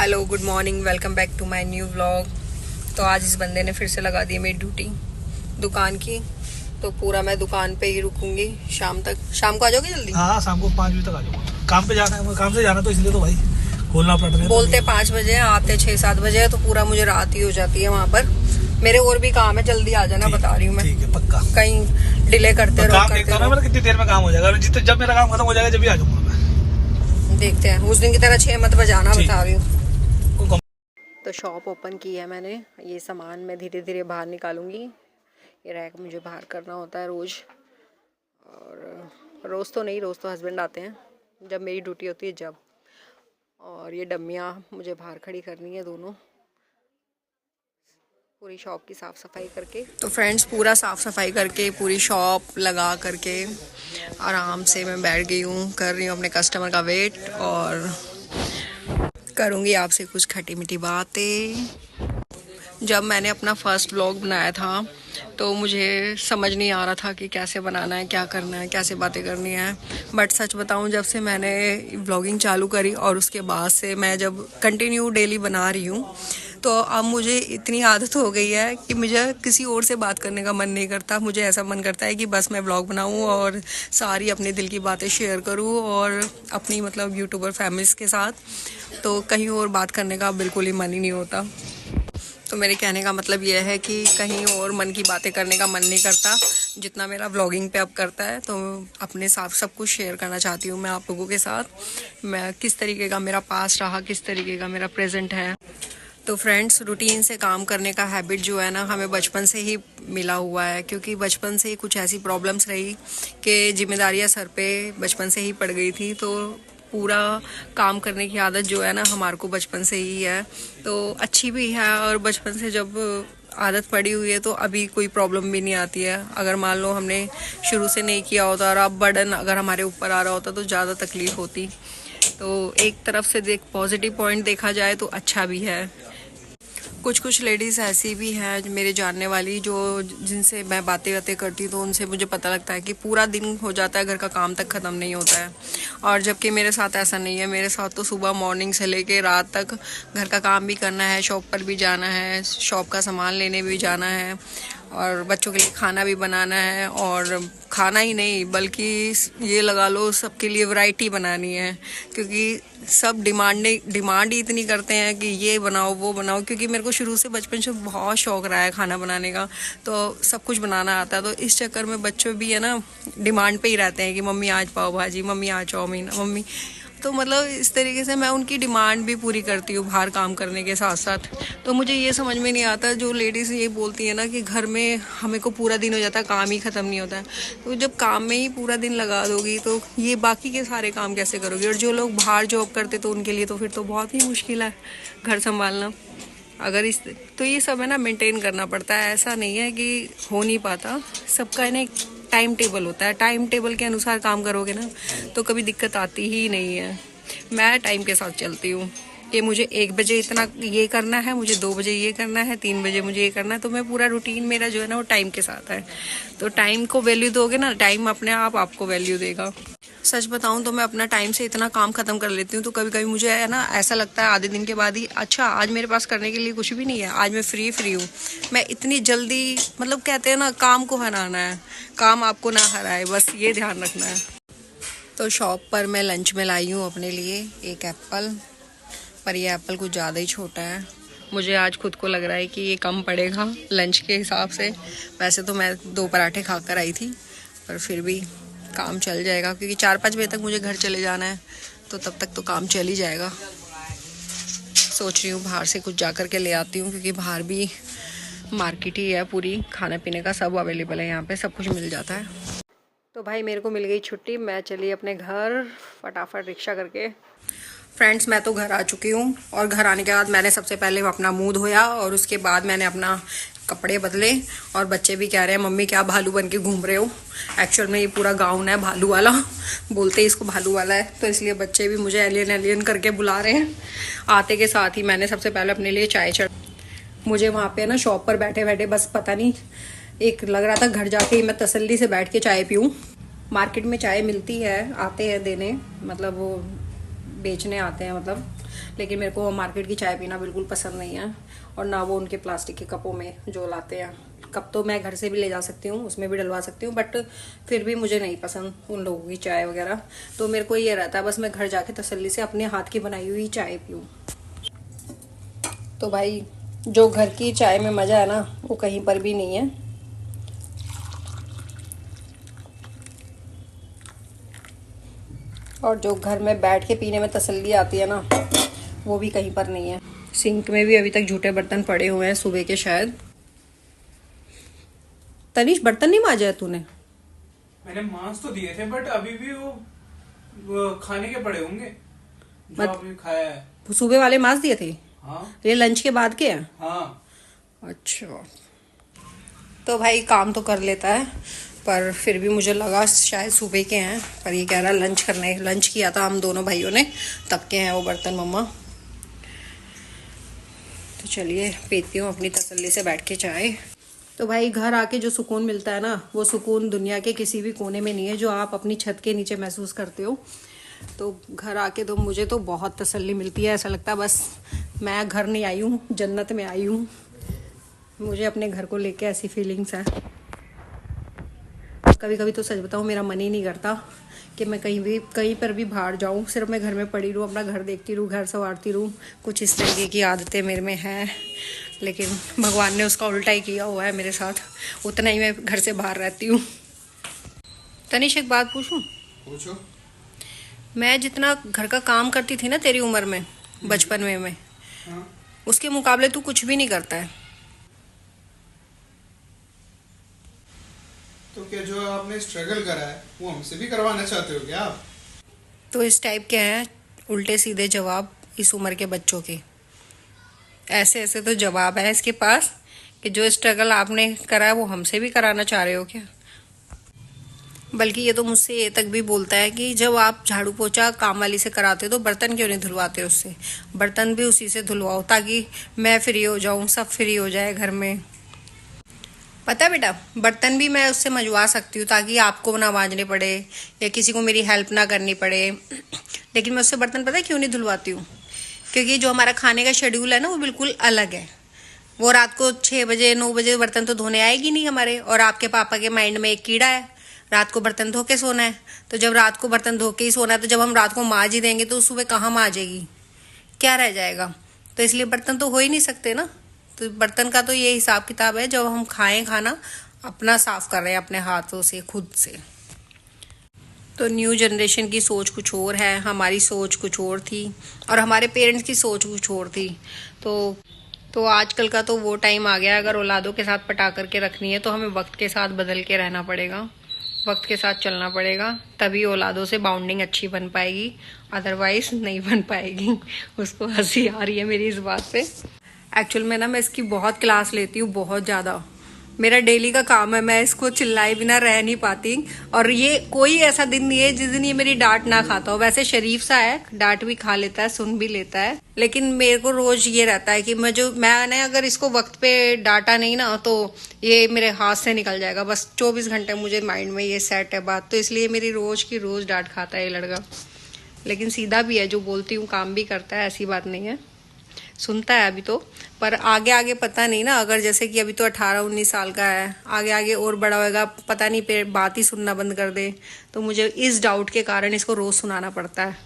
Hello, good morning, welcome back to my new vlog. तो आज इस बंदे ने फिर से लगा दी मेरी ड्यूटी दुकान की। तो पूरा मैं दुकान पे ही रुकूंगी शाम तक। शाम को आ जाओगे जल्दी? हाँ, शाम को 5 बजे तक आ जाऊंगा। काम पे जाना है, काम से जाना तो इसलिए तो भाई खोलना पड़ रहा है। बोलते 5 बजे, आते 6-7 बजे है, तो पूरा मुझे रात ही हो जाती है वहाँ पर। मेरे और भी काम है, जल्दी आ जाना, बता रही हूँ मैं। ठीक है, पक्का। कहीं डिले करते तो काम देखता हूँ मैं कितनी देर में काम हो जाएगा। जब मेरा काम खत्म हो जाएगा जब भी आ जाऊंगा मैं। देखते हैं, उस दिन की तरह 6 मत बजाना, बता रही हूँ। तो शॉप ओपन की है मैंने। ये सामान मैं धीरे धीरे बाहर निकालूंगी। ये रैक मुझे बाहर करना होता है रोज़, और रोज़ तो नहीं, रोज़ तो हस्बैंड आते हैं जब मेरी ड्यूटी होती है जब। और ये डम्मियाँ मुझे बाहर खड़ी करनी है दोनों, पूरी शॉप की साफ़ सफाई करके। तो फ्रेंड्स, पूरा साफ़ सफाई करके पूरी शॉप लगा करके आराम से मैं बैठ गई हूँ, कर रही हूँ अपने कस्टमर का वेट, और करूँगी आपसे कुछ खटी मीठी बातें। जब मैंने अपना फर्स्ट व्लॉग बनाया था तो मुझे समझ नहीं आ रहा था कि कैसे बनाना है, क्या करना है, कैसे बातें करनी है। बट सच बताऊं, जब से मैंने व्लॉगिंग चालू करी और उसके बाद से मैं जब कंटिन्यू डेली बना रही हूँ, तो अब मुझे इतनी आदत हो गई है कि मुझे किसी और से बात करने का मन नहीं करता। मुझे ऐसा मन करता है कि बस मैं व्लॉग बनाऊँ और सारी अपने दिल की बातें शेयर करूँ, और अपनी मतलब यूट्यूबर फैमिलीज़ के साथ। तो कहीं और बात करने का बिल्कुल ही मन ही नहीं होता। तो मेरे कहने का मतलब यह है कि कहीं और मन की बातें करने का मन नहीं करता जितना मेरा व्लॉगिंग पे अब करता है। तो अपने साथ सब कुछ शेयर करना चाहती हूँ मैं आप लोगों के साथ। मैं किस तरीके का मेरा पास्ट रहा, किस तरीके का मेरा प्रेजेंट है। तो फ्रेंड्स, रूटीन से काम करने का हैबिट जो है ना, हमें बचपन से ही मिला हुआ है, क्योंकि बचपन से ही कुछ ऐसी प्रॉब्लम्स रही कि जिम्मेदारियाँ सर पे बचपन से ही पड़ गई थी। तो पूरा काम करने की आदत जो है ना, हमारे को बचपन से ही है, तो अच्छी भी है। और बचपन से जब आदत पड़ी हुई है तो अभी कोई प्रॉब्लम भी नहीं आती है। अगर मान लो हमने शुरू से नहीं किया होता और अब बर्डन अगर हमारे ऊपर आ रहा होता तो ज़्यादा तकलीफ होती। तो एक तरफ से पॉजिटिव पॉइंट देखा जाए तो अच्छा भी है। कुछ लेडीज़ ऐसी भी हैं मेरे जानने वाली, जो जिनसे मैं बातें करती हूँ तो उनसे मुझे पता लगता है कि पूरा दिन हो जाता है, घर का काम तक ख़त्म नहीं होता है। और जबकि मेरे साथ ऐसा नहीं है। मेरे साथ तो सुबह मॉर्निंग से लेके रात तक घर का काम भी करना है, शॉप पर भी जाना है, शॉप का सामान लेने भी जाना है, और बच्चों के लिए खाना भी बनाना है। और खाना ही नहीं बल्कि ये लगा लो सबके लिए वैरायटी बनानी है, क्योंकि सब डिमांड ही इतनी करते हैं कि ये बनाओ वो बनाओ। क्योंकि मेरे को शुरू से बचपन से बहुत शौक रहा है खाना बनाने का, तो सब कुछ बनाना आता है। तो इस चक्कर में बच्चों भी है ना, डिमांड पे ही रहते हैं कि मम्मी आज पाव भाजी, मम्मी आज चाउमीन, मम्मी। तो मतलब इस तरीके से मैं उनकी डिमांड भी पूरी करती हूँ बाहर काम करने के साथ साथ। तो मुझे ये समझ में नहीं आता, जो लेडीज़ ये बोलती है ना कि घर में हमें को पूरा दिन हो जाता है, काम ही ख़त्म नहीं होता है। तो जब काम में ही पूरा दिन लगा दोगी तो ये बाकी के सारे काम कैसे करोगी? और जो लोग बाहर जॉब करते तो उनके लिए तो फिर तो बहुत ही मुश्किल है घर संभालना। अगर इस तो ये सब है ना, मेंटेन करना पड़ता है। ऐसा नहीं है कि हो नहीं पाता, सबका है ना एक टाइम टेबल होता है। टाइम टेबल के अनुसार काम करोगे ना तो कभी दिक्कत आती ही नहीं है। मैं टाइम के साथ चलती हूँ कि मुझे 1 बजे इतना ये करना है, मुझे 2 बजे ये करना है, 3 बजे मुझे ये करना है। तो मैं पूरा रूटीन मेरा जो है ना वो टाइम के साथ है। तो टाइम को वैल्यू दोगे ना, टाइम अपने आप आपको वैल्यू देगा। सच बताऊं तो मैं अपना टाइम से इतना काम खत्म कर लेती हूँ, तो कभी कभी मुझे है ना ऐसा लगता है आधे दिन के बाद ही, अच्छा आज मेरे पास करने के लिए कुछ भी नहीं है, आज मैं फ्री हूँ। मैं इतनी जल्दी, मतलब कहते हैं ना, काम को हराना है, काम आपको ना हराए, बस ये ध्यान रखना है। तो शॉप पर मैं लंच में लाई हूँ अपने लिए एक एप्पल, पर ये एप्पल कुछ ज़्यादा ही छोटा है। मुझे आज खुद को लग रहा है कि ये कम पड़ेगा लंच के हिसाब से। वैसे तो मैं 2 पराठे खा कर आई थी, पर फिर भी काम चल जाएगा, क्योंकि 4-5 बजे तक मुझे घर चले जाना है, तो तब तक तो काम चल ही जाएगा। सोच रही हूँ बाहर से कुछ जा कर के ले आती हूँ, क्योंकि बाहर भी मार्केट ही है पूरी, खाने पीने का सब अवेलेबल है, यहाँ पे सब कुछ मिल जाता है। तो भाई मेरे को मिल गई छुट्टी, मैं चली अपने घर फटाफट रिक्शा करके। फ्रेंड्स, मैं तो घर आ चुकी हूँ, और घर आने के बाद मैंने सबसे पहले अपना मुंह धोया, और उसके बाद मैंने अपना कपड़े बदले। और बच्चे भी कह रहे हैं मम्मी क्या भालू बन के घूम रहे हो। एक्चुअल में ये पूरा गाउन है भालू वाला, बोलते ही इसको भालू वाला है, तो इसलिए बच्चे भी मुझे एलियन करके बुला रहे हैं। आते के साथ ही मैंने सबसे पहले अपने लिए चाय चढ़, मुझे वहाँ पे ना शॉप पर बैठे बैठे बस पता नहीं, एक लग रहा था घर जाके ही मैं तसल्ली से बैठ के चाय पीऊँ। मार्केट में चाय मिलती है, आते हैं देने, मतलब वो बेचने आते हैं, मतलब लेकिन मेरे को मार्केट की चाय पीना बिल्कुल पसंद नहीं है, और ना वो उनके प्लास्टिक के कपों में जो लाते हैं। कप तो मैं घर से भी ले जा सकती हूँ, उसमें भी डलवा सकती हूँ, बट फिर भी मुझे नहीं पसंद उन लोगों की चाय वगैरह। तो मेरे को ये रहता है बस मैं घर जाके तसल्ली से अपने हाथ की बनाई हुई चाय पीऊँ। तो भाई जो घर की चाय में मज़ा है ना, वो कहीं पर भी नहीं है। और जो घर में बैठ के पीने में तसल्ली आती है ना, वो भी कहीं पर नहीं है। सिंक में भी अभी तक झूठे बर्तन पड़े हुए हैं सुबह के शायद। तनीश, बर्तन नहीं मांजा है तूने? मैंने मांस तो दिए थे, बट अभी भी वो खाने के पड़े होंगे जो अभी खाया है। सुबह वाले मांस दिए थे? हाँ। ये लंच के बाद के हैं? हाँ। अच्छा। तो भाई काम तो कर लेता है, पर फिर भी मुझे लगा शायद सुबह के हैं, पर ये कह रहा लंच करने। लंच किया था हम दोनों भाइयों ने, तब के हैं वो बर्तन मम्मा। तो चलिए पीती हूँ अपनी तसल्ली से बैठ के चाय। तो भाई घर आके जो सुकून मिलता है ना, वो सुकून दुनिया के किसी भी कोने में नहीं है, जो आप अपनी छत के नीचे महसूस करते हो। तो घर आके तो मुझे तो बहुत तसल्ली मिलती है। ऐसा लगता है बस मैं घर नहीं आई हूँ, जन्नत में आई हूँ। मुझे अपने घर को लेके ऐसी फीलिंग्स है। कभी कभी तो सच बताऊँ मेरा मन ही नहीं करता कि मैं कहीं पर भी बाहर जाऊँ, सिर्फ मैं घर में पड़ी रहूँ, अपना घर देखती रहूँ, घर संवारती रहूँ। कुछ इस तरीके की आदतें मेरे में हैं, लेकिन भगवान ने उसका उल्टा ही किया हुआ है मेरे साथ। उतना ही मैं घर से बाहर रहती हूँ। तनिष एक बात पूछूं? पूछो। मैं जितना घर का काम करती थी ना तेरी उम्र में, बचपन में मैं, हाँ। उसके मुकाबले तू कुछ भी नहीं करता है। तो क्या जो आपने स्ट्रगल करा है वो हमसे भी करवाना चाहते हो क्या आप? तो इस टाइप के हैं उल्टे सीधे जवाब इस उम्र के बच्चों के। ऐसे ऐसे तो जवाब है इसके पास कि जो स्ट्रगल आपने करा है वो हमसे भी कराना चाह रहे हो क्या। बल्कि ये तो मुझसे ये तक भी बोलता है कि जब आप झाड़ू पोछा काम वाली से कराते हो तो बर्तन क्यों नहीं धुलवाते उससे। बर्तन भी उसी से धुलवाओ ताकि मैं फ्री हो जाऊं, सब फ्री हो जाए घर में। पता है बेटा, बर्तन भी मैं उससे मंजवा सकती हूँ ताकि आपको ना मांजने पड़े या किसी को मेरी हेल्प ना करनी पड़े। लेकिन मैं उससे बर्तन पता है क्यों नहीं धुलवाती हूँ? क्योंकि जो हमारा खाने का शेड्यूल है ना, वो बिल्कुल अलग है। वो रात को 6 बजे 9 बजे बर्तन तो धोने आएगी नहीं हमारे। और आपके पापा के माइंड में एक कीड़ा है, रात को बर्तन धो के सोना है। तो जब रात को बर्तन धो के ही सोना है, तो जब हम रात को मांज ही देंगे तो सुबह कहाँ मांजेगी, क्या रह जाएगा। तो इसलिए बर्तन तो हो ही नहीं सकते ना। तो बर्तन का तो ये हिसाब किताब है, जब हम खाएं खाना अपना साफ कर रहे हैं अपने हाथों से खुद से। तो न्यू जनरेशन की सोच कुछ और है, हमारी सोच कुछ और थी, और हमारे पेरेंट्स की सोच कुछ और थी। तो आजकल का तो वो टाइम आ गया, अगर औलादों के साथ पटा करके रखनी है तो हमें वक्त के साथ बदल के रहना पड़ेगा, वक्त के साथ चलना पड़ेगा, तभी औलादों से बाउंडिंग अच्छी बन पाएगी, अदरवाइज नहीं बन पाएगी। उसको हंसी आ रही है मेरी इस बात पे। एक्चुअल में ना मैं इसकी बहुत क्लास लेती हूँ, बहुत ज़्यादा। मेरा डेली का काम है, मैं इसको चिल्लाए बिना रह नहीं पाती। और ये कोई ऐसा दिन नहीं है जिस दिन ये मेरी डांट ना खाता हो। वैसे शरीफ सा है, डांट भी खा लेता है, सुन भी लेता है, लेकिन मेरे को रोज ये रहता है कि मैंने अगर इसको वक्त पे डांटा नहीं ना तो ये मेरे हाथ से निकल जाएगा। बस 24 घंटे मुझे माइंड में ये सेट है बात। तो इसलिए मेरी रोज की रोज डांट खाता है ये लड़का। लेकिन सीधा भी है, जो बोलती हूँ काम भी करता है, ऐसी बात नहीं है, सुनता है अभी तो। पर आगे आगे पता नहीं ना, अगर जैसे कि अभी तो 18-19 साल का है, आगे आगे और बड़ा होएगा, पता नहीं बात ही सुनना बंद कर दे। तो मुझे इस डाउट के कारण इसको रोज सुनाना पड़ता है।